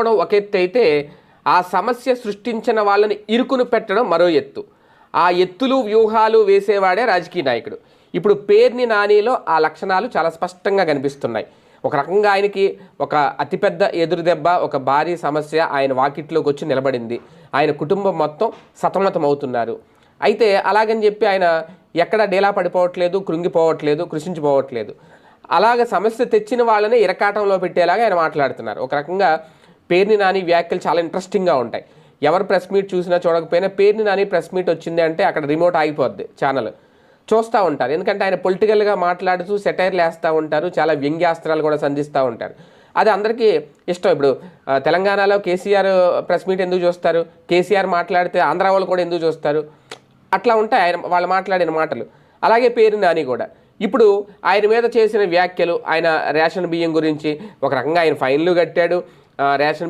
ఒక ఎత్తు అయితే ఆ సమస్య సృష్టించిన వాళ్ళని ఇరుకును పెట్టడం మరో ఎత్తు. ఆ ఎత్తులు వ్యూహాలు వేసేవాడే రాజకీయ నాయకుడు. ఇప్పుడు పేర్ని నానిలో ఆ లక్షణాలు చాలా స్పష్టంగా కనిపిస్తున్నాయి. ఒక రకంగా ఆయనకి ఒక అతిపెద్ద ఎదురు దెబ్బ, ఒక భారీ సమస్య ఆయన వాకిట్లోకి వచ్చి నిలబడింది. ఆయన కుటుంబం మొత్తం సతమతం అవుతున్నారు. అయితే అలాగని చెప్పి ఆయన ఎక్కడ డేలా పడిపోవట్లేదు, కృంగిపోవట్లేదు, కృషించిపోవట్లేదు. అలాగ సమస్య తెచ్చిన వాళ్ళని ఇరకాటంలో పెట్టేలాగా ఆయన మాట్లాడుతున్నారు. ఒక రకంగా పేర్ని నాని వ్యాఖ్యలు చాలా ఇంట్రెస్టింగ్గా ఉంటాయి. ఎవరు ప్రెస్ మీట్ చూసినా చూడకపోయినా పేర్ని నాని ప్రెస్ మీట్ వచ్చింది అంటే అక్కడ రిమోట్ ఆగిపోద్ది, ఛానల్ చూస్తూ ఉంటారు. ఎందుకంటే ఆయన పొలిటికల్గా మాట్లాడుతూ సెటైర్లు వేస్తూ ఉంటారు, చాలా వ్యంగ్యాస్త్రాలు కూడా సంధిస్తూ ఉంటారు. అది అందరికీ ఇష్టం. ఇప్పుడు తెలంగాణలో కేసీఆర్ ప్రెస్ మీట్ ఎందుకు చూస్తారు, కేసీఆర్ మాట్లాడితే ఆంధ్ర వాళ్ళు కూడా ఎందుకు చూస్తారు, అట్లా ఉంటాయి ఆయన వాళ్ళు మాట్లాడిన మాటలు. అలాగే పేర్ని నాని కూడా ఇప్పుడు ఆయన మీద చేసిన వ్యాఖ్యలు, ఆయన రేషన్ బియ్యం గురించి ఒక రకంగా ఆయన ఫైన్లు కట్టాడు, రేషన్